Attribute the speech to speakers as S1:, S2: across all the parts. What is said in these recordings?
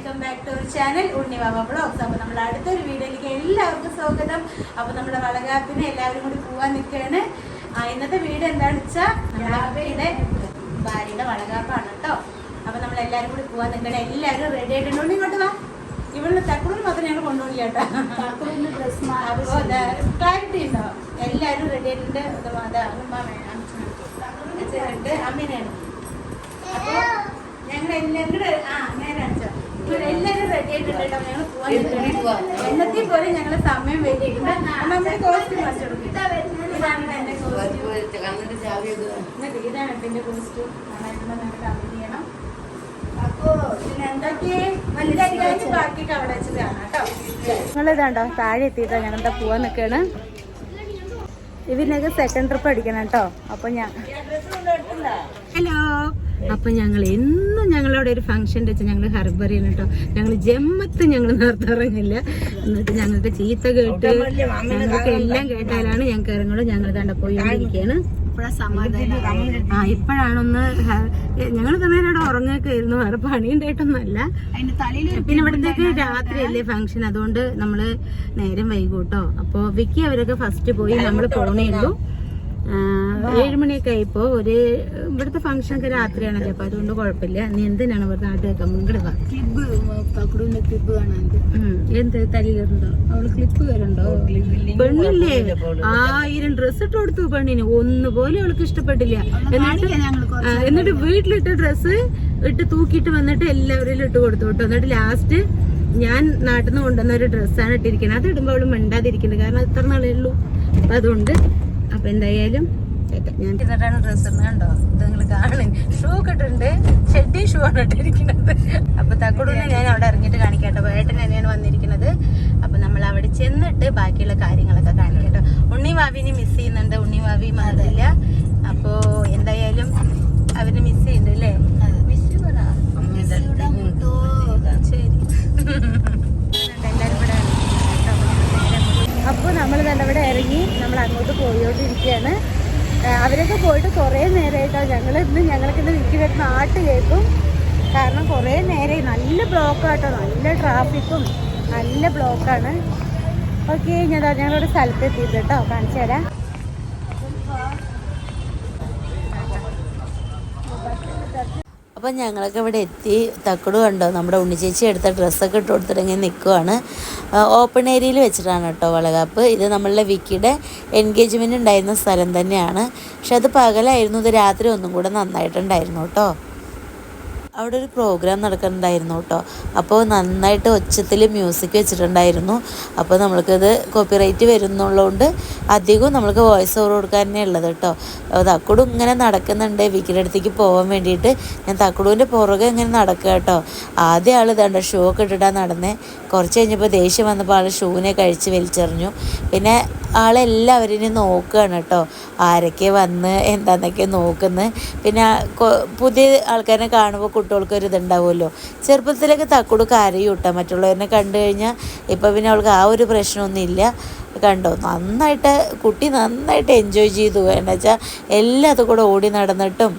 S1: Welcome back to our channel Unnivava vlogs. അപ്പോൾ നമ്മുടെ അടുത്തൊരു വീഡിയോയിലേക്ക് എല്ലാവർക്കും സ്വാഗതം. അപ്പോൾ നമ്മുടെ വളകാപ്പിന് എല്ലാവരും കൂടി പോകാൻ നിൽക്കുകയാണ്. ഇന്നത്തെ വീഡിയോ എന്താണെന്ന് വെച്ചാൽ നമ്മുടെ ഭാര്യയുടെ വളകാപ്പാണ് കേട്ടോ. അപ്പോൾ നമ്മളെല്ലാവരും കൂടി പോകാൻ നിൽക്കണം. എല്ലാവരും റെഡി ആയിട്ടുണ്ട്. ഇങ്ങോട്ട് വാ. ഇവിടെ തക്കുളിന് മാത്രം ഞങ്ങൾ കൊണ്ടുപോയി കേട്ടോ. ക്ലാരിറ്റി ഉണ്ടോ? എല്ലാവരും റെഡി ആയിട്ടുണ്ട്. അമ്മേനാണ്. അപ്പോൾ ഞങ്ങൾ എല്ലാവരും കൂടെ നേരെ അടിച്ചോ. എല്ലാവരും റെഡി ആയിട്ടുണ്ട് കേട്ടോ. ഞങ്ങൾ പോകാൻ എന്നത്തെ പോലെ ഞങ്ങൾ സമയം വേണ്ടിയിട്ടുണ്ട്. നമ്മുടെ കോസ്റ്റ്യൂം വാങ്ങിച്ചു കൊടുക്കും. ഇതാണ് എന്റെ കോസ്റ്റ്യൂം. ഇതാണ് എന്റെ കോസ്റ്റ്യൂം. ഞങ്ങൾക്ക് കമ്പനി ചെയ്യണം. അപ്പോ പിന്നെ എന്തൊക്കെ വലുതായിട്ട് ബാക്കിയൊക്കെ അവിടെ വെച്ചിട്ട് കാണാം കേട്ടോ. നിങ്ങളിതാണ്ടോ താഴെ എത്തിയിട്ടോ. ഞങ്ങളുടെ പോവാൻ നിൽക്കുകയാണ്. ഇതിനൊക്കെ സെക്കൻഡ് ട്രിപ്പ് അടിക്കണം കേട്ടോ. അപ്പൊ ഹലോ. അപ്പൊ ഞങ്ങൾ എന്നും ഞങ്ങളവിടെ ഒരു ഫംഗ്ഷൻ വെച്ചാൽ ഞങ്ങൾ ഹർബറിയാണ് കേട്ടോ. ഞങ്ങൾ ജമ്മത്ത് ഞങ്ങൾ നേരത്തെ ഇറങ്ങില്ല. എന്നിട്ട് ഞങ്ങൾക്ക് ചീത്ത കേട്ട് ഞങ്ങൾക്ക് എല്ലാം കേട്ടാലാണ് ഞങ്ങൾക്ക് ഇറങ്ങുള്ളൂ. ഞങ്ങൾ കണ്ട പോയിക്കൊണ്ടിരിക്കുകയാണ്. ഇപ്പോഴാണൊന്ന് ഞങ്ങൾ നേരം അവിടെ ഉറങ്ങൊക്കെ ആയിരുന്നു. വേറെ പണിയുണ്ടായിട്ടൊന്നുമല്ല. പിന്നെ ഇവിടത്തേക്ക് രാത്രിയല്ലേ ഫംഗ്ഷൻ, അതുകൊണ്ട് നമ്മള് നേരം വൈകൂട്ടോ. അപ്പൊ വിക്കി അവരൊക്കെ ഫസ്റ്റ് പോയി. നമ്മൾ പോണേ ഉള്ളൂ. 7 മണിയൊക്കെ ആയിപ്പോ. ഇവിടുത്തെ ഫംഗ്ഷൻ ഒക്കെ രാത്രിയാണല്ലോ. അപ്പൊ അതുകൊണ്ട് കുഴപ്പമില്ല. നീ എന്തിനാണ് ഇവിടുത്തെ നാട്ടിൽ വെക്കാൻ മുൻകിടുക? ക്ലിപ്പ് കാണാൻ എന്ത് തലയിലുണ്ടോ? അവള് ക്ലിപ്പ് വരണ്ടോ? പെണ്ണില്ലേ 1000 ഡ്രസ് ഇട്ട് കൊടുത്തു പെണ്ണിന്. ഒന്നുപോലെ അവൾക്ക് ഇഷ്ടപ്പെട്ടില്ല. എന്നിട്ട് വീട്ടിലിട്ട ഡ്രസ്സ് ഇട്ട് തൂക്കിയിട്ട് വന്നിട്ട് എല്ലാവരും ഇട്ട് കൊടുത്തു കേട്ടോ. എന്നിട്ട് ലാസ്റ്റ് ഞാൻ നാട്ടിൽ നിന്ന് കൊണ്ടുവന്ന ഒരു ഡ്രസ്സാണ് ഇട്ടിരിക്കുന്നത്. അത് ഇടുമ്പോൾ അവള് മിണ്ടാതിരിക്കുന്നത്. കാരണം അത് ഇത്ര നാളേ ഉള്ളൂ. അപ്പൊ അതുകൊണ്ട് അപ്പൊ എന്തായാലും ഞാൻ എന്നിട്ടാണ് ഡ്രസ്സ് കണ്ടോ. ഇത് നിങ്ങൾ കാണും. ഷൂ ഇട്ടിട്ടുണ്ട്. ഷെഡി ഷൂ ആണ് ഇട്ടിരിക്കുന്നത്. അപ്പൊ തക്കുടൂനെ ഞാൻ അവിടെ ഇറങ്ങിയിട്ട് കാണിക്കാട്ടോ. ഏട്ടൻ തന്നെയാണ് വന്നിരിക്കുന്നത്. അപ്പൊ നമ്മൾ അവിടെ ചെന്നിട്ട് ബാക്കിയുള്ള കാര്യങ്ങളൊക്കെ കാണിക്കട്ടോ. ഉണ്ണിവാവിനെ മിസ് ചെയ്യുന്നുണ്ട്. ഉണ്ണിവാവി മാറില്ല. അപ്പൊ എന്തായാലും അവര് മിസ് ചെയ്യുന്നുണ്ട് അല്ലേ? മിസ് പറ. ശരി. എല്ലാരും ഇവിടെ. അപ്പോൾ നമ്മൾ തന്നെ ഇവിടെ ഇറങ്ങി നമ്മൾ അങ്ങോട്ട് പോയോണ്ടിരിക്കുകയാണ്. അവരൊക്കെ പോയിട്ട് കുറേ നേരമായിട്ടോ. ഞങ്ങൾക്ക് ഇന്ന് വിൽക്കുന്ന നാട്ട് കേൾക്കും. കാരണം കുറേ നേരമായി. നല്ല ബ്ലോക്കാട്ടോ. നല്ല ട്രാഫിക്കും നല്ല ബ്ലോക്കാണ്. ഓക്കെ, ഞങ്ങളൊരു സ്ഥലത്ത് എത്തിയിട്ട് കേട്ടോ. കാണിച്ചു തരാം. അപ്പം ഞങ്ങളൊക്കെ ഇവിടെ എത്തി. തക്കുടു കണ്ടോ നമ്മുടെ ഉണ്ണിച്ചേച്ചി എടുത്ത ഡ്രസ്സൊക്കെ ഇട്ട് കൊടുത്തിട്ട് നിൽക്കുവാണ്. ഓപ്പൺ ഏരിയയിൽ വെച്ചിട്ടാണ് കേട്ടോ വളകാപ്പ്. ഇത് നമ്മളുടെ വിക്കിയുടെ എൻഗേജ്മെൻറ്റ് ഉണ്ടായിരുന്ന സ്ഥലം തന്നെയാണ്. പക്ഷെ അത് പകലായിരുന്നു. ഇത് രാത്രി ഒന്നും കൂടെ നന്നായിട്ടുണ്ടായിരുന്നു കേട്ടോ. അവിടെ ഒരു പ്രോഗ്രാം നടക്കുന്നുണ്ടായിരുന്നു കേട്ടോ. അപ്പോൾ നന്നായിട്ട് ഒച്ചത്തിൽ മ്യൂസിക് വെച്ചിട്ടുണ്ടായിരുന്നു. അപ്പോൾ നമ്മൾക്കത് കോപ്പിറൈറ്റ് വരുന്നുള്ളതുകൊണ്ട് അധികവും നമ്മൾക്ക് വോയിസ് ഓവർ കൊടുക്കാൻ തന്നെ ഉള്ളത് കേട്ടോ. തക്കുടു ഇങ്ങനെ നടക്കുന്നുണ്ട് വിക്കിയുടെ അടുത്തേക്ക് പോകാൻ വേണ്ടിയിട്ട്. ഞാൻ തക്കുടുവിൻ്റെ പുറകെ ഇങ്ങനെ നടക്കുക കേട്ടോ. ആദ്യം ആൾ ഇതാണ്ട് ഷൂ ഒക്കെ ഇട്ടിട്ടാണ് നടന്നേ. കുറച്ച് കഴിഞ്ഞപ്പോൾ ദേഷ്യം വന്നപ്പോൾ ആൾ ഷൂവിനെ കഴിച്ച് വലിച്ചെറിഞ്ഞു. പിന്നെ ആളെല്ലാവരെയും നോക്കുകയാണ് കേട്ടോ. ആരൊക്കെ വന്ന് എന്താണെന്നൊക്കെ നോക്കുന്നത്. പിന്നെ പുതിയ ആൾക്കാരെ കാണുമ്പോൾ കുട്ടികൾക്കൊരു ഇതുണ്ടാവുമല്ലോ. ചെറുപ്പത്തിലൊക്കെ തക്കുടു കരയും കേട്ടോ മറ്റുള്ളവരെ കണ്ടു കഴിഞ്ഞാൽ. ഇപ്പം പിന്നെ അവൾക്ക് ആ ഒരു പ്രശ്നമൊന്നുമില്ല. കണ്ടോ കുട്ടി നന്നായിട്ട് എൻജോയ് ചെയ്തു. എന്താ വെച്ചാൽ എല്ലാത്തും കൂടെ ഓടി നടന്നിട്ടും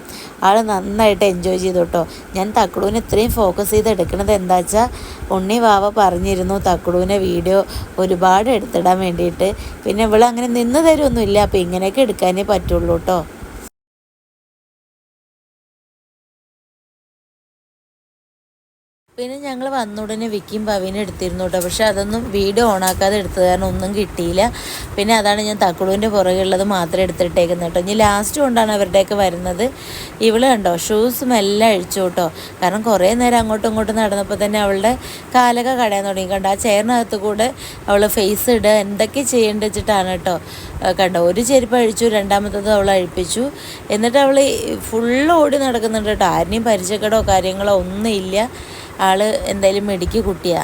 S1: ആൾ നന്നായിട്ട് എൻജോയ് ചെയ്തു കേട്ടോ. ഞാൻ തക്കുടൂവിനെ ഇത്രയും ഫോക്കസ് ചെയ്ത് എടുക്കുന്നത് എന്താ വെച്ചാൽ ഉണ്ണി വാവ പറഞ്ഞിരുന്നു തക്കുടൂവിനെ വീഡിയോ ഒരുപാട് എടുത്തിടാൻ വേണ്ടിയിട്ട്. പിന്നെ ഇവളങ്ങനെ നിന്ന് തരുമൊന്നുമില്ല. അപ്പോൾ ഇങ്ങനെയൊക്കെ എടുക്കാനേ പറ്റുള്ളൂ കേട്ടോ. പിന്നെ ഞങ്ങൾ വന്ന ഉടനെ വിക്കിയും പവീനെ എടുത്തിരുന്നു കേട്ടോ. പക്ഷെ അതൊന്നും വീഡിയോ ഓണാക്കാതെ എടുത്തത് കാരണം ഒന്നും കിട്ടിയില്ല. പിന്നെ അതാണ് ഞാൻ തക്കുടുവിൻ്റെ പുറകെയുള്ളത് മാത്രമേ എടുത്തിട്ടേക്കുന്നത് കേട്ടോ. ഇനി ലാസ്റ്റ് കൊണ്ടാണ് അവരുടെയൊക്കെ വരുന്നത്. ഇവള് കണ്ടോ ഷൂസും എല്ലാം അഴിച്ചു കേട്ടോ. കാരണം കുറേ നേരം അങ്ങോട്ടും ഇങ്ങോട്ടും നടന്നപ്പോൾ തന്നെ അവളുടെ കാലൊക്കെ കടയാൻ തുടങ്ങി. കണ്ടോ ആ ചെയറിനകത്ത് കൂടെ അവൾ ഫേസ് ഇടുക എന്തൊക്കെ ചെയ്യേണ്ടി വെച്ചിട്ടാണ് കേട്ടോ. കണ്ടോ ഒരു ചെരുപ്പ് അഴിച്ചു, രണ്ടാമത്തത് അവൾ അഴിപ്പിച്ചു. എന്നിട്ട് അവൾ ഫുള്ള് ഓടി നടക്കുന്നുണ്ട് കേട്ടോ. ആരെയും പരിചയക്കടോ കാര്യങ്ങളോ ഒന്നുമില്ല. ആള് എന്തായാലും മെഡിക്ക് കുട്ടിയാ.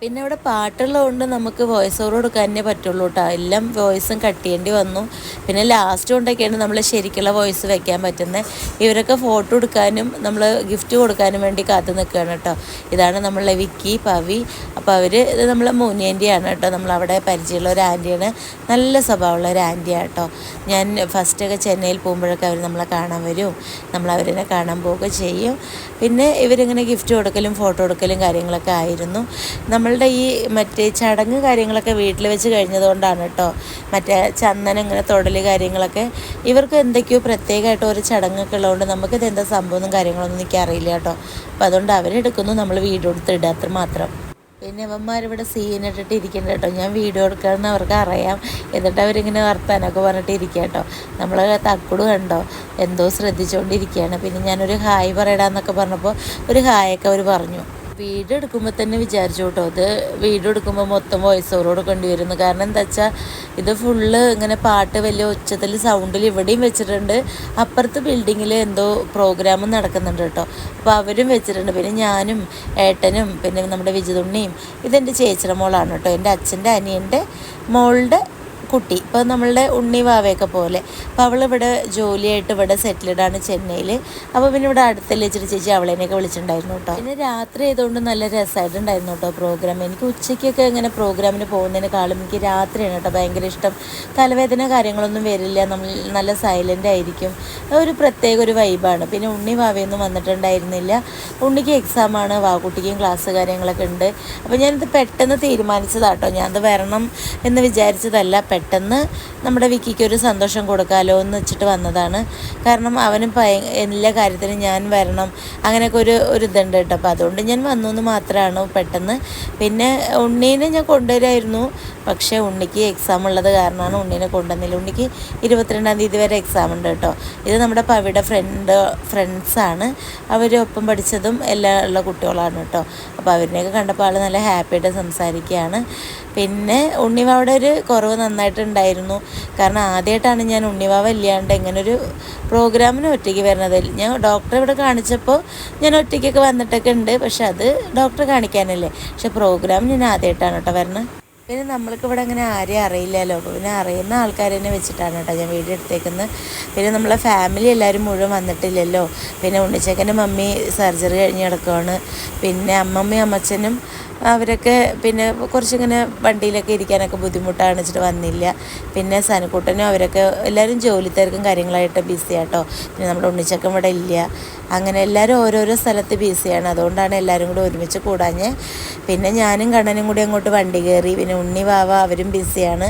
S1: പിന്നെ ഇവിടെ പാട്ടുള്ളതുകൊണ്ട് നമുക്ക് വോയിസ് ഓവർ കൊടുക്കാൻ തന്നെ പറ്റുള്ളൂ കേട്ടോ. എല്ലാം വോയിസും കട്ട് ചെയ്യേണ്ടി വന്നു. പിന്നെ ലാസ്റ്റ് കൊണ്ടൊക്കെയാണ് നമ്മൾ ശരിക്കുള്ള വോയിസ് വെക്കാൻ പറ്റുന്നത്. ഇവരൊക്കെ ഫോട്ടോ എടുക്കാനും നമ്മൾ ഗിഫ്റ്റ് കൊടുക്കാനും വേണ്ടി കാത്തു നിൽക്കുകയാണ് കേട്ടോ. ഇതാണ് നമ്മളെ വിക്കി പവി. അപ്പോൾ അപ്പോൾ അവർ ഇത് നമ്മളെ മൂന്നിയൻ്റെയാണ് കേട്ടോ, നമ്മളവിടെ പരിചയമുള്ള ഒരു ആൻറ്റിയാണ്, നല്ല സ്വഭാവമുള്ള ഒരു ആൻറ്റിയാണ് കേട്ടോ. ഞാൻ ഫസ്റ്റൊക്കെ ചെന്നൈയിൽ പോകുമ്പോഴൊക്കെ അവർ നമ്മളെ കാണാൻ വരും, നമ്മളവരെ കാണാൻ പോവുക ചെയ്യും. പിന്നെ ഇവരിങ്ങനെ ഗിഫ്റ്റ് കൊടുക്കലും ഫോട്ടോ എടുക്കലും കാര്യങ്ങളൊക്കെ ആയിരുന്നു. നമ്മളുടെ ഈ മറ്റേ ചടങ്ങ് കാര്യങ്ങളൊക്കെ വീട്ടിൽ വെച്ച് കഴിഞ്ഞതുകൊണ്ടാണ് കേട്ടോ, മറ്റേ ചന്ദനം ഇങ്ങനെ തൊടൽ കാര്യങ്ങളൊക്കെ ഇവർക്ക് എന്തൊക്കെയോ പ്രത്യേകമായിട്ട് ഒരു ചടങ്ങൊക്കെ ഉള്ളതുകൊണ്ട് നമുക്കിത് എന്താ സംഭവമൊന്നും കാര്യങ്ങളൊന്നും എനിക്കറിയില്ല കേട്ടോ. അപ്പോൾ അതുകൊണ്ട് അവരെടുക്കുന്നു, നമ്മൾ വീഡിയോ എടുത്തിടുക അത്ര മാത്രം. പിന്നെ അവന്മാരിവിടെ സീനിട്ടിട്ട് ഇരിക്കുന്നുണ്ട് കേട്ടോ, ഞാൻ വീഡിയോ എടുക്കാമെന്ന് അവർക്ക് അറിയാം. എന്നിട്ട് അവരിങ്ങനെ വർത്താനൊക്കെ പറഞ്ഞിട്ട് ഇരിക്കുക കേട്ടോ. നമ്മൾ തക്കുട് കണ്ടോ എന്തോ ശ്രദ്ധിച്ചുകൊണ്ടിരിക്കുകയാണ്. പിന്നെ ഞാനൊരു ഹായ് പറയടാന്നൊക്കെ പറഞ്ഞപ്പോൾ ഒരു ഹായൊക്കെ അവർ പറഞ്ഞു. വീഡിയോ എടുക്കുമ്പോൾ തന്നെ വിചാരിച്ചു കേട്ടോ, ഇത് വീഡിയോ എടുക്കുമ്പോൾ മൊത്തം വോയിസ് ഓവർ കൊടുക്കേണ്ടി വരുന്നു. കാരണം എന്താ വെച്ചാൽ ഇത് ഫുള്ള് ഇങ്ങനെ പാട്ട് വലിയ ഉച്ചത്തിൽ സൗണ്ടിൽ ഇവിടെയും വെച്ചിട്ടുണ്ട്, അപ്പുറത്ത് ബിൽഡിങ്ങിൽ എന്തോ പ്രോഗ്രാം നടക്കുന്നുണ്ട് കേട്ടോ, അപ്പോൾ അവരും വെച്ചിട്ടുണ്ട്. പിന്നെ ഞാനും ഏട്ടനും പിന്നെ നമ്മുടെ വിജിതുണ്ണിയും ഇതെൻ്റെ ചേച്ചിയുടെ മോളാണ് കേട്ടോ, എൻ്റെ അച്ഛൻ്റെ അനിയൻ്റെ മോളുടെ കുട്ടി. ഇപ്പോൾ നമ്മളുടെ ഉണ്ണി വാവയൊക്കെ പോലെ. അപ്പോൾ അവളിവിടെ ജോലിയായിട്ട് ഇവിടെ സെറ്റിൽഡാണ് ചെന്നൈയിൽ. അപ്പോൾ പിന്നെ ഇവിടെ അടുത്തല്ലേ വെച്ചിട്ട് ചേച്ചി അവളേനെയൊക്കെ വിളിച്ചിട്ടുണ്ടായിരുന്നു കേട്ടോ. പിന്നെ രാത്രി ആയതുകൊണ്ട് നല്ല രസമായിട്ടുണ്ടായിരുന്നു കേട്ടോ പ്രോഗ്രാം. എനിക്ക് ഉച്ചയ്ക്കൊക്കെ ഇങ്ങനെ പ്രോഗ്രാമിന് പോകുന്നതിനേക്കാളും എനിക്ക് രാത്രിയാണ് കേട്ടോ ഭയങ്കര ഇഷ്ടം. തലവേദന കാര്യങ്ങളൊന്നും വരില്ല, നമ്മൾ നല്ല സൈലൻ്റ് ആയിരിക്കും, ഒരു പ്രത്യേക ഒരു വൈബാണ്. പിന്നെ ഉണ്ണി വാവയൊന്നും വന്നിട്ടുണ്ടായിരുന്നില്ല, ഉണ്ണിക്ക് എക്സാമാണ്, വാക്കുട്ടിക്കും ക്ലാസ് കാര്യങ്ങളൊക്കെ ഉണ്ട്. അപ്പോൾ ഞാനിത് പെട്ടെന്ന് തീരുമാനിച്ചതാട്ടോ, ഞാനത് വരണം എന്ന് വിചാരിച്ചതല്ല, പെട്ടെന്ന് നമ്മുടെ വിക്കിക്ക് ഒരു സന്തോഷം കൊടുക്കാമല്ലോ എന്ന് വെച്ചിട്ട് വന്നതാണ്. കാരണം അവനും എല്ലാ കാര്യത്തിനും ഞാൻ വരണം അങ്ങനെയൊക്കെ ഒരു ഇതുണ്ട് കേട്ടോ. അപ്പോൾ അതുകൊണ്ട് ഞാൻ വന്നു എന്ന് മാത്രമാണ് പെട്ടെന്ന്. പിന്നെ ഉണ്ണീനെ ഞാൻ കൊണ്ടുവരായിരുന്നു, പക്ഷേ ഉണ്ണിക്ക് എക്സാം ഉള്ളത് കാരണമാണ് ഉണ്ണീനെ കൊണ്ടുവന്നില്ല. ഉണ്ണിക്ക് 22-ാം തീയതി വരെ എക്സാം ഉണ്ട് കേട്ടോ. ഇത് നമ്മുടെ പവിയുടെ ഫ്രണ്ട്സാണ്, അവരൊപ്പം പഠിച്ചതും എല്ലാം ഉള്ള കുട്ടികളാണ് കേട്ടോ. അപ്പോൾ അവരിനെയൊക്കെ കണ്ടപ്പോൾ ആൾ നല്ല ഹാപ്പിയായിട്ട് സംസാരിക്കുകയാണ്. പിന്നെ ഉണ്ണിവാവിടെ ഒരു കുറവ് നന്നായിട്ടുണ്ടായിരുന്നു. കാരണം ആദ്യമായിട്ടാണ് ഞാൻ ഉണ്ണിവാവ ഇല്ലാണ്ട് ഇങ്ങനൊരു പ്രോഗ്രാമിന് ഒറ്റയ്ക്ക് വരുന്നത്. ഞാൻ ഡോക്ടറെ ഇവിടെ കാണിച്ചപ്പോൾ ഞാൻ ഒറ്റയ്ക്കൊക്കെ വന്നിട്ടൊക്കെ ഉണ്ട്, പക്ഷെ അത് ഡോക്ടറെ കാണിക്കാനല്ലേ. പക്ഷെ പ്രോഗ്രാം ഞാൻ ആദ്യമായിട്ടാണ് കേട്ടോ വരുന്നത്. പിന്നെ നമ്മൾക്ക് ഇവിടെ അങ്ങനെ ആരെയും അറിയില്ലല്ലോ, അപ്പോൾ പിന്നെ അറിയുന്ന ആൾക്കാർ തന്നെ വെച്ചിട്ടാണ് കേട്ടോ ഞാൻ വീഡിയോ എടുത്തേക്കുന്നത്. പിന്നെ നമ്മളെ ഫാമിലി എല്ലാവരും മുഴുവൻ വന്നിട്ടില്ലല്ലോ. പിന്നെ ഉണ്ണിച്ചേക്കൻ്റെ മമ്മി സർജറി കഴിഞ്ഞ് കിടക്കുകയാണ്. പിന്നെ അമ്മമ്മയും അമ്മച്ചനും അവരൊക്കെ പിന്നെ കുറച്ചിങ്ങനെ വണ്ടിയിലൊക്കെ ഇരിക്കാനൊക്കെ ബുദ്ധിമുട്ടാണ് വെച്ചിട്ട് വന്നില്ല. പിന്നെ സനക്കുട്ടനും അവരൊക്കെ എല്ലാവരും ജോലി തിരക്കും കാര്യങ്ങളായിട്ട് ബിസിയാട്ടോ. പിന്നെ നമ്മുടെ ഉണ്ണിച്ചക്കൻ ഇവിടെ ഇല്ല. അങ്ങനെ എല്ലാവരും ഓരോരോ സ്ഥലത്ത് ബിസിയാണ്, അതുകൊണ്ടാണ് എല്ലാവരും കൂടി ഒരുമിച്ച് കൂടാഞ്ഞ്. പിന്നെ ഞാനും കണ്ണനും കൂടി അങ്ങോട്ട് വണ്ടി കയറി. പിന്നെ ഉണ്ണി വാവ അവരും ബിസിയാണ്.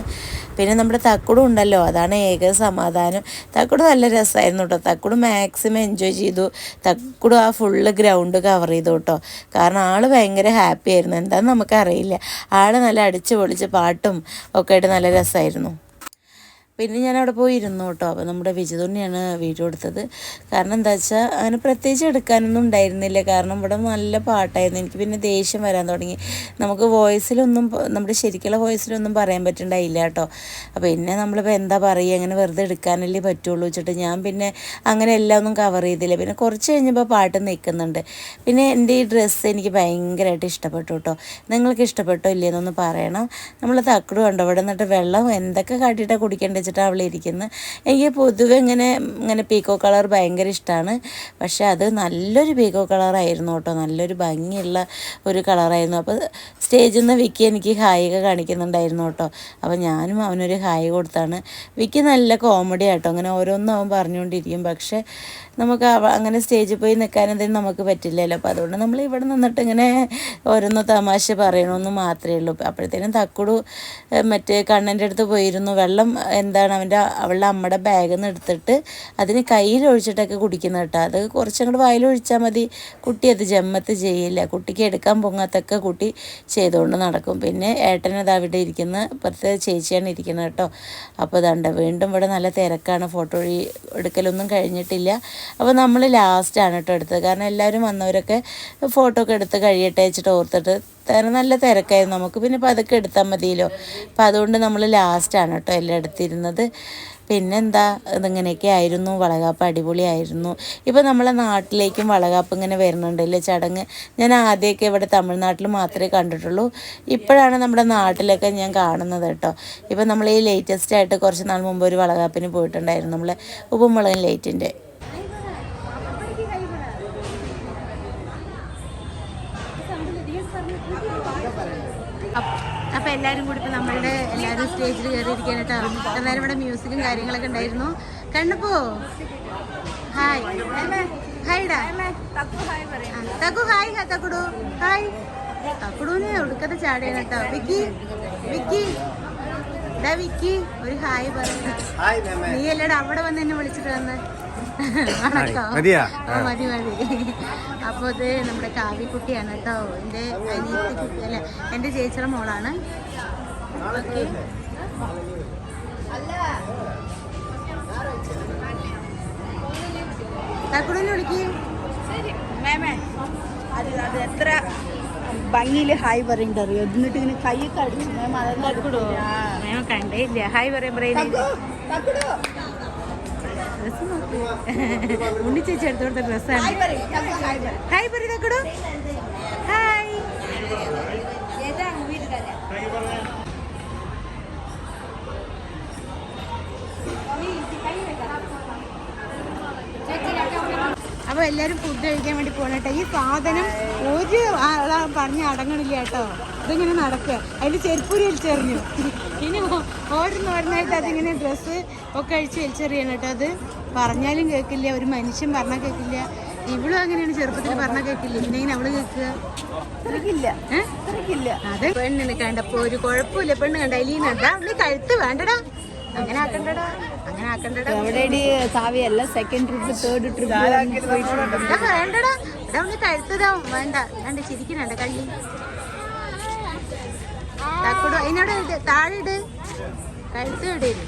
S1: പിന്നെ നമ്മുടെ തക്കുടും ഉണ്ടല്ലോ, അതാണ് ഏക സമാധാനം. തക്കുട് നല്ല രസമായിരുന്നു കേട്ടോ, തക്കുട് മാക്സിമം എൻജോയ് ചെയ്തു. തക്കുട് ആ ഫുള്ള് ഗ്രൗണ്ട് കവർ ചെയ്തു കേട്ടോ. കാരണം ആൾ ഭയങ്കര ഹാപ്പി ആയിരുന്നു, എന്താണെന്ന് നമുക്കറിയില്ല. ആൾ നല്ല അടിച്ച് പൊളിച്ച് പാട്ടും ഒക്കെ ആയിട്ട് നല്ല രസമായിരുന്നു. പിന്നെ ഞാൻ അവിടെ പോയി ഇരുന്നു കേട്ടോ. അപ്പോൾ നമ്മുടെ വിജിതുണ്ണിയാണ് വീഡിയോ എടുത്തത്. കാരണം എന്താ വെച്ചാൽ അങ്ങനെ പ്രത്യേകിച്ച് എടുക്കാനൊന്നും ഉണ്ടായിരുന്നില്ല, കാരണം ഇവിടെ നല്ല പാട്ടായിരുന്നു. എനിക്ക് പിന്നെ ദേഷ്യം വരാൻ തുടങ്ങി. നമുക്ക് വോയിസിലൊന്നും നമ്മുടെ ശരിക്കുള്ള വോയിസിലൊന്നും പറയാൻ പറ്റുന്നുണ്ടായില്ല കേട്ടോ. അപ്പോൾ പിന്നെ നമ്മളിപ്പോൾ എന്താ പറയുക, അങ്ങനെ വെറുതെ എടുക്കാനല്ലേ പറ്റുള്ളൂ വെച്ചിട്ട് ഞാൻ പിന്നെ അങ്ങനെ എല്ലാം ഒന്നും കവർ ചെയ്തില്ല. പിന്നെ കുറച്ച് കഴിഞ്ഞപ്പോൾ പാട്ട് നിൽക്കുന്നുണ്ട്. പിന്നെ എൻ്റെ ഈ ഡ്രസ്സ് എനിക്ക് ഭയങ്കരമായിട്ട് ഇഷ്ടപ്പെട്ടു കേട്ടോ. നിങ്ങൾക്ക് ഇഷ്ടപ്പെട്ടോ ഇല്ലയെന്നൊന്ന് പറയണം. നമ്മൾ തക്കട് കണ്ടോ ഇവിടെ നിന്നിട്ട് വെള്ളം എന്തൊക്കെ കാട്ടിയിട്ടാണ് കുടിക്കേണ്ടത് അവളിരിക്കുന്നത്. എനിക്ക് പൊതുവെ ഇങ്ങനെ പീക്കോ കളർ ഭയങ്കര ഇഷ്ടമാണ്. പക്ഷെ അത് നല്ലൊരു പീക്കോ കളറായിരുന്നു കേട്ടോ, നല്ലൊരു ഭംഗിയുള്ള ഒരു കളറായിരുന്നു. അപ്പോൾ സ്റ്റേജിൽ നിന്ന് വിക്കി എനിക്ക് ഹായൊക്കെ കാണിക്കുന്നുണ്ടായിരുന്നു കേട്ടോ. അപ്പോൾ ഞാനും അവനൊരു ഹായ് കൊടുത്താണ്. വിക്കി നല്ല കോമഡി ആട്ടോ, അങ്ങനെ ഓരോന്നും അവൻ പറഞ്ഞുകൊണ്ടിരിക്കും. പക്ഷേ നമുക്ക് അങ്ങനെ സ്റ്റേജിൽ പോയി നിൽക്കാനെന്തെങ്കിലും നമുക്ക് പറ്റില്ലല്ലോ. അപ്പോൾ അതുകൊണ്ട് നമ്മൾ ഇവിടെ നിന്നിട്ട് ഇങ്ങനെ ഓരോന്ന് തമാശ പറയണമെന്ന് മാത്രമേ ഉള്ളൂ. അപ്പോഴത്തേനും തക്കുടു മറ്റേ കണ്ണൻ്റെ അടുത്ത് പോയിരുന്നു. വെള്ളം എന്താണ് അവളുടെ അമ്മയുടെ ബാഗിൽ നിന്ന് എടുത്തിട്ട് അതിന് കയ്യിലൊഴിച്ചിട്ടൊക്കെ കുടിക്കുന്ന കേട്ടോ. അത് കുറച്ചങ്ങോട്ട് വായിലൊഴിച്ചാൽ മതി, കുട്ടി അത് ജമ്മത്ത് ചെയ്യില്ല. കുട്ടിക്ക് എടുക്കാൻ പൊങ്ങാത്തൊക്കെ കുട്ടി ചെയ്തുകൊണ്ട് നടക്കും. പിന്നെ ഏട്ടനത് അവിടെ ഇരിക്കുന്ന പുറത്തെ ചേച്ചിയാണ് ഇരിക്കുന്നത് കേട്ടോ. അപ്പോൾ ഇതാണ്ട് വീണ്ടും ഇവിടെ നല്ല തിരക്കാണ്, ഫോട്ടോ എടുക്കലൊന്നും കഴിഞ്ഞിട്ടില്ല. അപ്പോൾ നമ്മൾ ലാസ്റ്റാണ് കേട്ടോ എടുത്തത്, കാരണം എല്ലാവരും വന്നവരൊക്കെ ഫോട്ടോ ഒക്കെ എടുത്ത് കഴിയട്ടെ വെച്ചിട്ട് ഓർത്തിട്ട് നല്ല തിരക്കായിരുന്നു. നമുക്ക് പിന്നെ പതുക്കെ എടുത്താൽ മതിയല്ലോ. അപ്പോൾ അതുകൊണ്ട് നമ്മൾ ലാസ്റ്റാണ് കേട്ടോ എല്ലാം എടുത്തിരുന്നത്. പിന്നെന്താ, ഇതിങ്ങനെയൊക്കെ ആയിരുന്നു. വളകാപ്പ് അടിപൊളിയായിരുന്നു. ഇപ്പോൾ നമ്മളെ നാട്ടിലേക്കും വളകാപ്പ് ഇങ്ങനെ വരുന്നുണ്ടല്ലേ ചടങ്ങ്. ഞാൻ ആദ്യമൊക്കെ ഇവിടെ തമിഴ്നാട്ടിൽ മാത്രമേ കണ്ടിട്ടുള്ളൂ, ഇപ്പോഴാണ് നമ്മുടെ നാട്ടിലൊക്കെ ഞാൻ കാണുന്നത് കേട്ടോ. ഇപ്പോൾ നമ്മൾ ഈ ലേറ്റസ്റ്റ് ആയിട്ട് കുറച്ച് നാൾ മുമ്പ് ഒരു വളകാപ്പിന് പോയിട്ടുണ്ടായിരുന്നു, നമ്മളെ ഉപ്പുമുളകൻ ലൈറ്റിൻ്റെ.
S2: Sambil dia sambil
S1: അപ്പോൾ എല്ലാവരും കൂടി ഇപ്പോൾ നമ്മളുടെ എല്ലാവരും സ്റ്റേജിൽ കയറിയിരിക്കാൻ കേട്ടോ. എന്നാലും ഇവിടെ മ്യൂസിക്കും കാര്യങ്ങളൊക്കെ ഉണ്ടായിരുന്നു. കണ്ണപ്പോ ഹായ് ഹായ്ഡാ തക്കു ഹായ് തക്കുടു ഹായ്. തക്കുടൂന് ഒടുക്കത്തെ ചാടിയാണ് കേട്ടോ. വിക്കി വിക്കി ഡാ വിക്കി ഒരു ഹായ് പറഞ്ഞു. നീ അല്ലടാ അവിടെ വന്ന് എന്നെ വിളിച്ചിട്ട് വന്ന് മതി മതി. അപ്പോൾ ഇത് നമ്മുടെ കാവ്യക്കുട്ടിയാണ് കേട്ടോ. എൻ്റെ അനിയത്തി കുട്ടി അല്ല, എൻ്റെ ചേച്ചിയുടെ മോളാണ്. ഓക്കെ തക്കുടൂനെ വിളിക്ക്.
S2: അത് എത്ര ഭംഗിയിൽ ഹായ് പറയണ്ട അറിയോ. എന്നിട്ട് ഇങ്ങനെ കൈയൊക്കെ അടിച്ചു മാം അതെല്ലാം
S1: ഞാൻ കണ്ടേ ഇല്ല. ഹായ് പറയാൻ ഉണ്ണി ചേച്ചി എടുത്തു കൊടുത്ത ഡ്രസ്സാണ്. ഹായ് പറ തക്കുടു ഹായ്. അപ്പോൾ എല്ലാവരും ഫുഡ് കഴിക്കാൻ വേണ്ടി പോകണേട്ടോ. ഈ സാധനം ഒരു ആളാ പറഞ്ഞ് അടങ്ങണില്ല കേട്ടോ. ഇതിങ്ങനെ നടക്കുക. അതിൽ ചെരുപ്പൂരി വലിച്ചെറിഞ്ഞു. ഇനി ഓരോന്നായിട്ട് അതിങ്ങനെ ഡ്രസ്സ് ഒക്കെ അഴിച്ച് വലിച്ചെറിയണം കേട്ടോ. അത് പറഞ്ഞാലും കേൾക്കില്ല, ഒരു മനുഷ്യൻ പറഞ്ഞാൽ കേൾക്കില്ല. ഇവളും അങ്ങനെയാണ്, ചെറുപ്പത്തിൽ പറഞ്ഞാൽ കേൾക്കില്ല. പിന്നെ ഇങ്ങനെ അവള് കേൾക്കുക
S2: ഇല്ല.
S1: അത് പെണ്ണിന് കണ്ടപ്പോൾ ഒരു കുഴപ്പമില്ല. പെണ്ണ് കണ്ട അലീനണ്ടാ അവള് കഴുത്ത് വേണ്ടടാ, അങ്ങനെ ആക്കണ്ടടാ, അങ്ങനെ ആക്കണ്ടടാ.
S2: എവിടെ കാവ്യല്ല സെക്കൻഡ് ട്രിപ്പ് തേർഡ് ട്രിപ്പ്
S1: വേണ്ടടാ. ഇതാ അവള് കഴുത്തതാവും വേണ്ട. കണ്ട് ചിരിക്കണണ്ട കള്ളി. തക്കുടു അതിനോട് താഴെ ഇട്, കഴുത്ത് ഇടരുത്.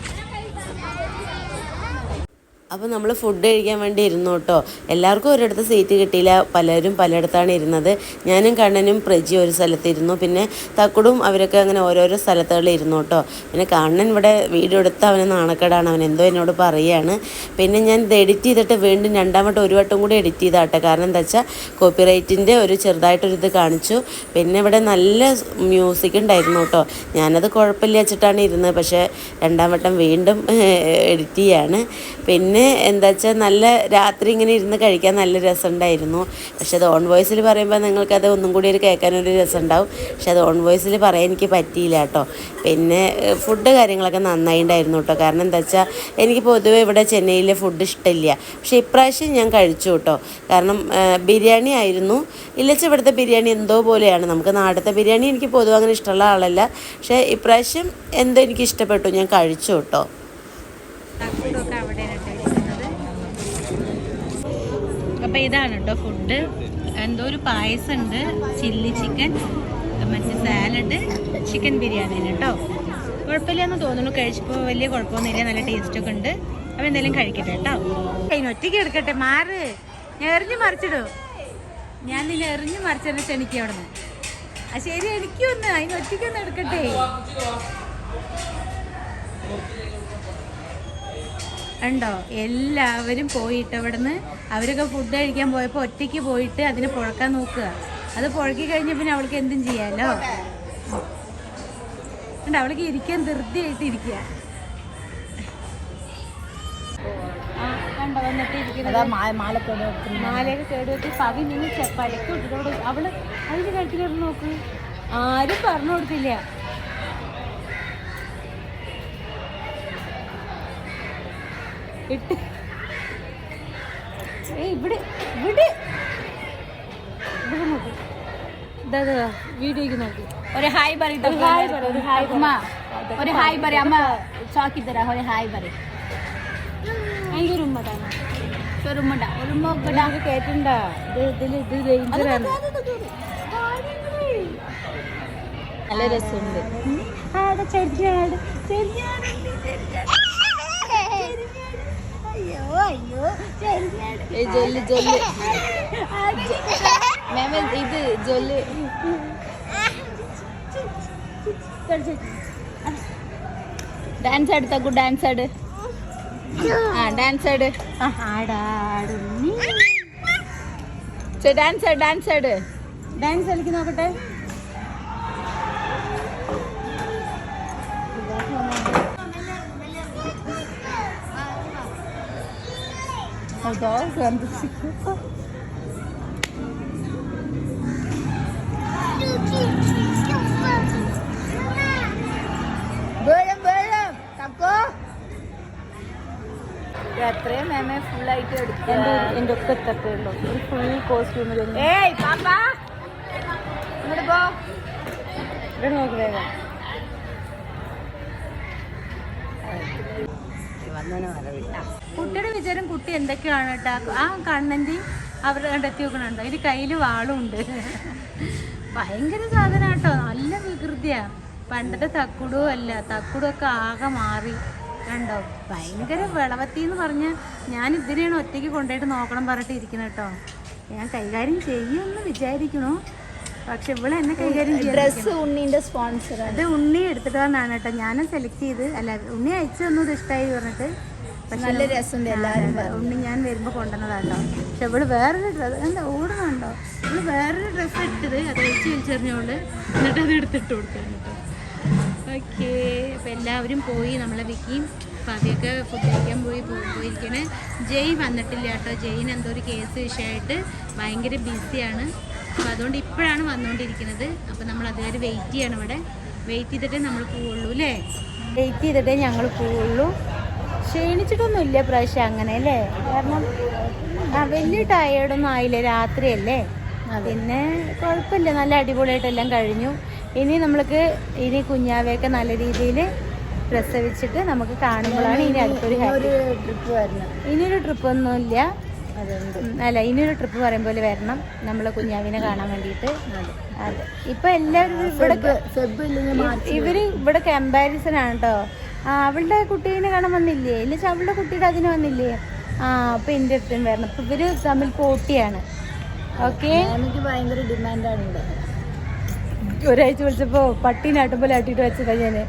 S1: അപ്പോൾ നമ്മൾ ഫുഡ് കഴിക്കാൻ വേണ്ടി ഇരുന്നു കേട്ടോ. എല്ലാവർക്കും ഒരിടത്ത് സീറ്റ് കിട്ടിയില്ല, പലരും പലയിടത്താണ് ഇരുന്നത്. ഞാനും കണ്ണനും പ്രജി ഒരു സ്ഥലത്തിരുന്നു, പിന്നെ തക്കുടും അവരൊക്കെ അങ്ങനെ ഓരോരോ സ്ഥലത്തുകളിൽ ഇരുന്നു കേട്ടോ. പിന്നെ കണ്ണൻ ഇവിടെ വീഡിയോ എടുത്ത് അവന് നാണക്കേടാണ്, അവൻ എന്തോ എന്നോട് പറയുകയാണ്. പിന്നെ ഞാൻ ഇത് എഡിറ്റ് ചെയ്തിട്ട് വീണ്ടും രണ്ടാമത്തെ ഒരു വട്ടം കൂടി എഡിറ്റ് ചെയ്താട്ടെ. കാരണം എന്താ വെച്ചാൽ കോപ്പിറൈറ്റിൻ്റെ ഒരു ചെറുതായിട്ടൊരിത് കാണിച്ചു. പിന്നെ ഇവിടെ നല്ല മ്യൂസിക് ഉണ്ടായിരുന്നു കേട്ടോ. ഞാനത് കുഴപ്പമില്ല വെച്ചിട്ടാണ് ഇരുന്നത്, പക്ഷേ രണ്ടാം വട്ടം വീണ്ടും എഡിറ്റ് ചെയ്യാണ്. പിന്നെ എന്താ വെച്ചാൽ നല്ല രാത്രി ഇങ്ങനെ ഇരുന്ന് കഴിക്കാൻ നല്ല രസമുണ്ടായിരുന്നു. പക്ഷെ അത് ഓൺ വോയിസിൽ പറയുമ്പോൾ നിങ്ങൾക്കത് ഒന്നും കൂടി ഒരു കേൾക്കാനൊരു രസമുണ്ടാവും. പക്ഷെ അത് ഓൺ വോയിസിൽ പറയാൻ എനിക്ക് പറ്റിയില്ല കേട്ടോ. പിന്നെ ഫുഡ് കാര്യങ്ങളൊക്കെ നന്നായി ഉണ്ടായിരുന്നു കേട്ടോ. കാരണം എന്താ വെച്ചാൽ എനിക്ക് പൊതുവെ ഇവിടെ ചെന്നൈയിലെ ഫുഡ് ഇഷ്ടമില്ല. പക്ഷേ ഇപ്രാവശ്യം ഞാൻ കഴിച്ചു കേട്ടോ. കാരണം ബിരിയാണി ആയിരുന്നു. ഇല്ലച്ച ഇവിടുത്തെ ബിരിയാണി എന്തോ പോലെയാണ്. നമുക്ക് നാടത്തെ ബിരിയാണി എനിക്ക് പൊതുവെ അങ്ങനെ ഇഷ്ടമുള്ള ആളല്ല. പക്ഷേ ഇപ്രാവശ്യം എന്തോ എനിക്ക് ഇഷ്ടപ്പെട്ടു, ഞാൻ കഴിച്ചു കേട്ടോ. അപ്പോൾ ഇതാണ് കേട്ടോ ഫുഡ്. എന്തോ ഒരു പായസം ഉണ്ട്, ചില്ലി ചിക്കൻ, മറ്റേ സാലഡ്, ചിക്കൻ ബിരിയാണി കേട്ടോ. കുഴപ്പമില്ലെന്ന് തോന്നുന്നു. കഴിച്ചപ്പോൾ വലിയ കുഴപ്പമൊന്നുമില്ല, നല്ല ടേസ്റ്റൊക്കെ ഉണ്ട്. അപ്പോൾ എന്തായാലും കഴിക്കട്ടെ കേട്ടോ. ഒറ്റയ്ക്ക് എടുക്കട്ടെ, മാറ്. ഞാൻ എറിഞ്ഞ് മറിച്ചിടൂ. ഞാൻ നിന്നെ എറിഞ്ഞ് മറിച്ചെന്നെ ക്ഷണിക്കും അവിടെ നിന്ന്. ആ ശരി, എനിക്കൊന്ന് അതിന് ഒറ്റയ്ക്കൊന്ന് എടുക്കട്ടെ. ഉണ്ടോ എല്ലാവരും പോയിട്ട് അവിടെ നിന്ന് അവരൊക്കെ ഫുഡ് കഴിക്കാൻ പോയപ്പോൾ ഒറ്റയ്ക്ക് പോയിട്ട് അതിനെ പുഴക്കാൻ നോക്കുക. അത് പുഴക്കി കഴിഞ്ഞ പിന്നെ അവൾക്ക് എന്തും ചെയ്യാമല്ലോ. ഉണ്ട്, അവൾക്ക് ഇരിക്കാൻ ധൃതിയായിട്ട് ഇരിക്കുക. കണ്ടോ വന്നിട്ട് ഇരിക്കുന്നത്. മാലയൊക്കെ കേടുവെച്ച് പകി നിന്ന് പലക്ക് വിട്ടിട്ടോട് അവള് അതിന് കഴുത്തിലോട്ട് നോക്ക്. ആരും പറഞ്ഞു കൊടുത്തില്ല. ഇവിടെ ഇവിടെ നോക്ക്, വീഡിയോക്ക് നോക്ക്.
S2: ഒരു ഹായ് പറയും, ഒരു ഹായ് പറയും. അമ്മ ചോക്കി തരാ, ഒരു ഹായ് പറയും.
S1: അതിൻ്റെ ഒരു ഉമ്മതാണ്.
S2: ഒരു
S1: കേട്ടിണ്ട. ഇത് ഡേഞ്ചറാണ്.
S2: നല്ല രസമുണ്ട്. ജൊല്ല് ഇത് ജൊല്ല്. ഡാൻസ് ആട് തക്കു, ഡാൻസ് ആട്. ഡാൻസ് ആട്. ഡാൻസ് ആട്, ഡാൻസ് ആട്.
S1: ഡാൻസ് കളിക്ക് നോക്കട്ടെ.
S2: എത്രയും മേമേ ഫുള്ളായിട്ട് എടുക്കുക.
S3: എൻ്റെ ഒക്കെ എത്തപ്പേ ഉള്ളൂ. ഒരു ഫുൾ കോസ്റ്റ്യൂമിൽ
S2: ഏയ് പാപ്പാ ഇങ്ങോട്ട് പോ.
S3: ഇവിടെ നോക്ക് വേഗം. കുട്ടിയുടെ വിചാരം കുട്ടി എന്തൊക്കെയാണ് കേട്ടോ. ആ കണ്ണൻ്റെ അവരുടെ കണ്ടെത്തി നോക്കണുണ്ടോ, ഇതിന് കയ്യിൽ വാളും ഉണ്ട്. ഭയങ്കര സാധനം കേട്ടോ, നല്ല വികൃതിയാ. പണ്ടത്തെ തക്കുടും അല്ല, തക്കുടൊക്കെ ആകെ മാറി കണ്ടോ. ഭയങ്കര വിളവത്തിന്ന് പറഞ്ഞ് ഞാൻ ഇതിനെയാണ് ഒറ്റയ്ക്ക് കൊണ്ടുപോയിട്ട് നോക്കണം പറഞ്ഞിട്ട് ഇരിക്കണം കേട്ടോ. ഞാൻ കൈകാര്യം ചെയ്യുമെന്ന് വിചാരിക്കണു, പക്ഷെ ഇവിടെ എന്നെ കൈകാര്യം ചെയ്യാൻ.
S2: ഡ്രസ്സ് ഉണ്ണീൻ്റെ സ്പോൺസർ.
S3: അത് ഉണ്ണി എടുത്തിട്ട് വന്നാണ് കേട്ടോ. ഞാനും സെലക്ട് ചെയ്ത്, അല്ല ഉണ്ണി അയച്ചു തന്നു ഇത് ഇഷ്ടമായി പറഞ്ഞിട്ട്. പക്ഷെ
S2: നല്ല രസമുണ്ട് എല്ലാവരും.
S3: ഉണ്ണി ഞാൻ വരുമ്പോൾ കൊണ്ടുവന്നതാട്ടോ. പക്ഷെ ഇവിടെ വേറൊരു ഡ്രസ്സ് എന്താ ഓടുന്നുണ്ടോ, ഇവിടെ വേറൊരു ഡ്രസ്സ് ഇട്ടത് അത് വെച്ച് വലിച്ചെറിഞ്ഞോള്, എന്നിട്ട് അത് എടുത്തിട്ട് കൊടുക്കാൻ കേട്ടോ. ഓക്കെ, അപ്പം എല്ലാവരും പോയി. നമ്മളെ വിക്കിയും പതിയൊക്കെ ഫുഡ് കഴിക്കാൻ പോയിരിക്കണേ. ജയ് വന്നിട്ടില്ല കേട്ടോ. ജയിന് എന്തോ ഒരു കേസ് വിഷയമായിട്ട് ഭയങ്കര ബിസിയാണ്. അപ്പോൾ അതുകൊണ്ട് ഇപ്പോഴാണ് വന്നുകൊണ്ടിരിക്കുന്നത്. അപ്പോൾ നമ്മൾ അതുവരെ വെയിറ്റ് ചെയ്യണം. ഇവിടെ വെയിറ്റ് ചെയ്തിട്ടേ നമ്മൾ പോവുള്ളൂ അല്ലേ. വെയിറ്റ് ചെയ്തിട്ടേ ഞങ്ങൾ പോവുള്ളൂ. ക്ഷീണിച്ചിട്ടൊന്നുമില്ല പ്രാവശ്യം അങ്ങനെ അല്ലേ. കാരണം വലിയ ടയേർഡൊന്നും ആയില്ല, രാത്രിയല്ലേ. പിന്നെ കുഴപ്പമില്ല, നല്ല അടിപൊളിയായിട്ടെല്ലാം കഴിഞ്ഞു. ഇനി കുഞ്ഞാവയൊക്കെ നല്ല രീതിയിൽ പ്രസവിച്ചിട്ട് നമുക്ക് കാണുമ്പോഴാണ് ഇനി അടുത്തൊരു
S2: ട്രിപ്പ് വരണം.
S3: ഇനിയൊരു ട്രിപ്പൊന്നുമില്ല. അല്ല, ഇനിയൊരു ട്രിപ്പ് പറയും പോലെ വരണം നമ്മളെ കുഞ്ഞാവിനെ കാണാൻ വേണ്ടിയിട്ട്. അതെ, ഇപ്പൊ എല്ലാവരും ഇവര് ഇവിടെ കമ്പാരിസൺ ആണ് കേട്ടോ. അവളുടെ കുട്ടീനെ കാണാൻ വന്നില്ലേ, ഇല്ല അവളുടെ കുട്ടിയുടെ അതിന് വന്നില്ലേ. അപ്പൊ എൻ്റെ അടുത്തും വരണം. അപ്പൊ ഇവര് തമ്മിൽ പോട്ടിയാണ്. ഓക്കെ,
S2: എനിക്ക് ഭയങ്കര ഡിമാൻഡാണ് ഇവിടെ.
S3: ഒരാഴ്ച വിളിച്ചപ്പോ പട്ടീനാട്ടും പോലെ ആട്ടിട്ട് വെച്ചതാ ഞാന്.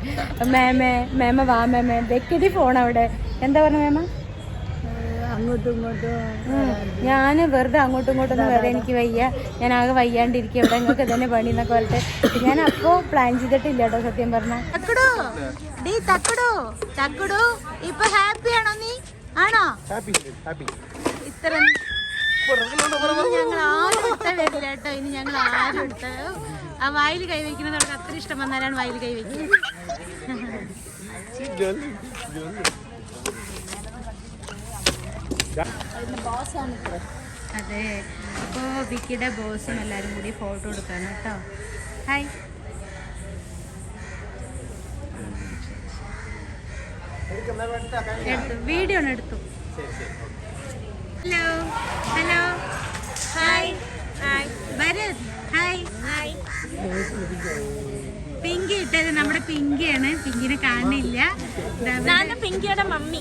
S3: മേമ വാ മേമ, വെക്കടി ഫോൺ അവിടെ. എന്താ പറഞ്ഞ മേമ?
S2: അങ്ങോട്ടും ഇങ്ങോട്ടും
S3: ഞാൻ വെറുതെ അങ്ങോട്ടും ഇങ്ങോട്ടൊന്നും വരെ എനിക്ക് വയ്യ, ഞാൻ ആകെ വയ്യാണ്ടിരിക്കുക, ഇവിടെ നിങ്ങൾക്ക് തന്നെ പണി എന്നൊക്കെ പറഞ്ഞിട്ട് ഞാൻ അപ്പോൾ പ്ലാൻ ചെയ്തിട്ടില്ല കേട്ടോ സത്യം പറഞ്ഞ. തക്കടോ ഇപ്പൊ ഹാപ്പി ആണോ നീ? ആണോ? ഇത്ര ഞങ്ങൾ ആരും എടുത്ത വരില്ല കേട്ടോ. ഇനി ഞങ്ങൾ ആരും എടുത്ത ആ വായിൽ കൈവയ്ക്കുന്നത് അവർക്ക് അത്ര ഇഷ്ടം വന്നാലാണ് വായിൽ കൈവയ്ക്കുന്നത്. അതെ, അപ്പോൾ വിക്കിയുടെ ബോസും എല്ലാവരും കൂടി ഫോട്ടോ എടുക്കാണ് കേട്ടോ. ഹായ്, വീഡിയോ ആണ് എടുത്തു. Hello hello, hi hi Bharath, hi hi. Pinky ഇട്ടത് നമ്മുടെ പിങ്കിയാണ്. പിങ്കിനെ കാണില്ല,
S2: പിങ്കിയുടെ മമ്മി.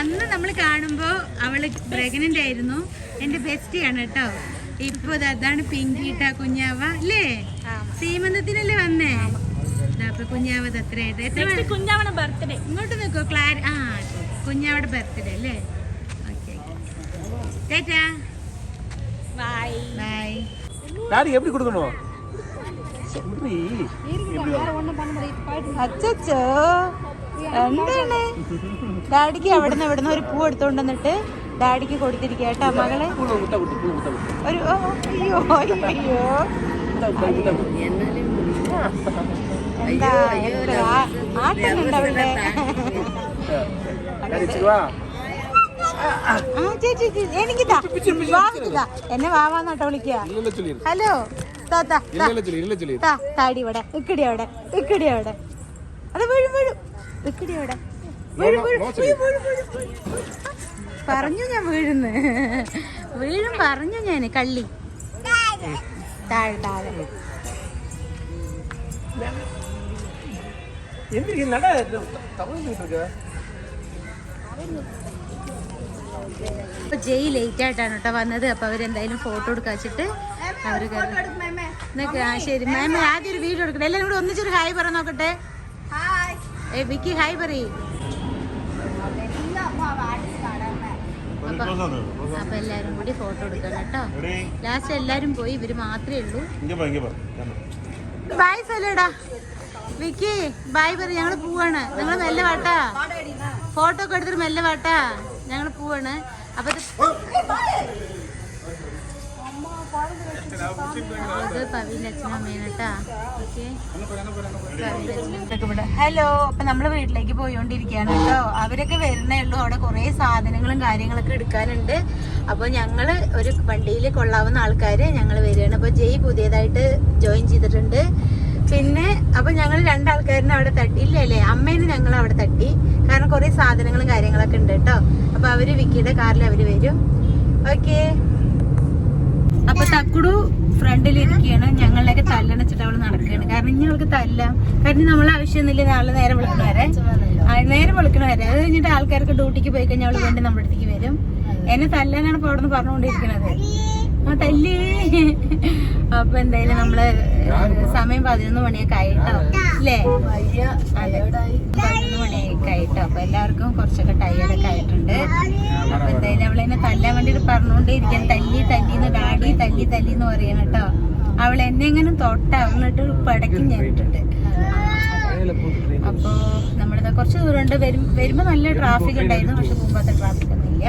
S3: അന്ന് നമ്മൾ കാണുമ്പോ അവള് പ്രഗ്നന്റ് ആയിരുന്നു. എന്റെ ബെസ്റ്റിയാണ് കേട്ടോ. ഇപ്പൊ അതാണ് പിങ്കിട്ട കുഞ്ഞാവ അല്ലേ. സീമന്തത്തിനല്ലേ വന്നേ. അപ്പൊ കുഞ്ഞാവത് എത്രയായിട്ട്
S2: കുഞ്ഞാവയുടെ ബർത്ത്ഡേ.
S3: ഇങ്ങോട്ട് നിൽക്കോ ക്ലാരി. കുഞ്ഞാവയുടെ ബർത്ത്ഡേ അല്ലേ. Okay, Tata,
S2: bye
S3: bye.
S4: எப்படி கொடுக்கணும்?
S3: അച്ചോ, എന്താണ് ഡാഡിക്ക് അവിടെ നിന്ന് ഒരു പൂ എടുത്തോണ്ട് വന്നിട്ട് ഡാഡിക്ക് കൊടുത്തിരിക്കുക കേട്ടോ മകളെ. ഒരു അയ്യോ അയ്യോ, എന്താ ആട്ടുന്നുണ്ട് അവളുടെ. ചേച്ചി എനിക്കിതാ വാങ്ങിതാ, എന്നെ വാവാന്നാട്ടോ വിളിക്കുക. ഹലോ താത്താ, താടി ഇവിടെ ഇക്കടി അവിടെ ഇക്കടി അവിടെ. അത് വീഴും വീഴും, ഇക്കടി അവിടെ പറഞ്ഞു ഞാൻ വീഴുന്ന് വീഴും പറഞ്ഞു ഞാൻ. കള്ളി താഴെ താഴെ. ജയ് ലേറ്റ് ആയിട്ടാണ് കേട്ടോ വന്നത്. അപ്പൊ അവരെന്തായാലും ഫോട്ടോ എടുക്കാച്ചിട്ട് അവര് ശരി മാം, ആദ്യം ഒരു വീഡിയോ എടുക്കട്ടെ. എല്ലാവരും കൂടെ ഒന്നിച്ചൊരു ഹായ് പറ നോക്കട്ടെ. വിക്കി ഹായ് പറയും. അപ്പൊ എല്ലാരും കൂടി ഫോട്ടോ എടുക്കണം കേട്ടോ. ലാസ്റ്റ് എല്ലാരും പോയി, ഇവര് മാത്രമേ ഉള്ളൂ. ബൈ സലോടാ വിക്കി, ബൈ പറ. ഞങ്ങള് പോവാണ്. ഞങ്ങള് മെല്ലെ വാട്ടാ, ഫോട്ടോ ഒക്കെ എടുത്തിട്ട് മെല്ലെ വാട്ടാ. ഞങ്ങള് പോവാണ്. അപ്പൊ അത് പവിന്റെ അച്ഛനും അമ്മേനട്ടാ. Okay,
S1: hello. അപ്പൊ നമ്മള് വീട്ടിലേക്ക് പോയോണ്ടിരിക്കുകയാണ് കേട്ടോ. അവരൊക്കെ വരുന്നേ ഉള്ളൂ. അവിടെ കുറെ സാധനങ്ങളും കാര്യങ്ങളൊക്കെ എടുക്കാനുണ്ട്. അപ്പൊ ഞങ്ങള് ഒരു വണ്ടിയിൽ കൊള്ളാവുന്ന ആൾക്കാര് ഞങ്ങൾ വരികയാണ്. അപ്പൊ ജയ് പുതിയതായിട്ട് ജോയിൻ ചെയ്തിട്ടുണ്ട്. പിന്നെ അപ്പൊ ഞങ്ങൾ രണ്ടാൾക്കാരിനെ അവിടെ തട്ടി. ഇല്ലല്ലേ, അമ്മേനെ ഞങ്ങൾ അവിടെ തട്ടി. കാരണം കുറെ സാധനങ്ങളും കാര്യങ്ങളൊക്കെ ഉണ്ട് കേട്ടോ. അപ്പൊ അവര് വിക്കിയുടെ കാറിൽ അവര് വരും. ഓക്കെ. അപ്പൊ തക്കുടു ഫ്രണ്ടിൽ ഇരിക്കുകയാണ്. ഞങ്ങളിലേക്ക് തല്ലണച്ചിട്ട് അവള് നടക്കുകയാണ്. കാരണം ഇനി അവൾക്ക് തല്ലാം. കാരണം നമ്മളെ ആവശ്യമൊന്നുമില്ല. നാളെ നേരം വിളിക്കണ വരെ അത് കഴിഞ്ഞിട്ട് ആൾക്കാർക്ക് ഡ്യൂട്ടിക്ക് പോയി കഴിഞ്ഞാൽ അവള് വേണ്ടി നമ്മുടെ അടുത്തേക്ക് വരും. എന്നെ തല്ലാനാണ് ഇപ്പൊ അവിടെ നിന്ന് പറഞ്ഞുകൊണ്ടിരിക്കണത്. ആ തല്ലി. അപ്പൊ എന്തായാലും നമ്മള് സമയം 11 മണിയൊക്കെ ആയിട്ടോ അല്ലേ? അതെ, 11 മണിയൊക്കെ ആയിട്ടോ. അപ്പൊ എല്ലാവർക്കും കുറച്ചൊക്കെ ടയേർഡൊക്കെ ആയിട്ടുണ്ട്. അപ്പൊ എന്തായാലും അവളെന്നെ തല്ലാൻ വേണ്ടിട്ട് പറഞ്ഞുകൊണ്ടേയിരിക്കാൻ. തല്ലിന്ന് ഡാഡി തല്ലിന്ന് പറയണം കേട്ടോ. അവൾ എന്നെ എങ്ങനെ തൊട്ട അവളിട്ട് പടക്കി ഞാനിട്ടുണ്ട്. അപ്പൊ നമ്മളിത് കുറച്ച് ദൂരം ഉണ്ട്. വരുമ്പോ നല്ല ട്രാഫിക് ഉണ്ടായിരുന്നു. പക്ഷെ പോകുമ്പോ അത്ര ട്രാഫിക് ഒന്നും ഇല്ല.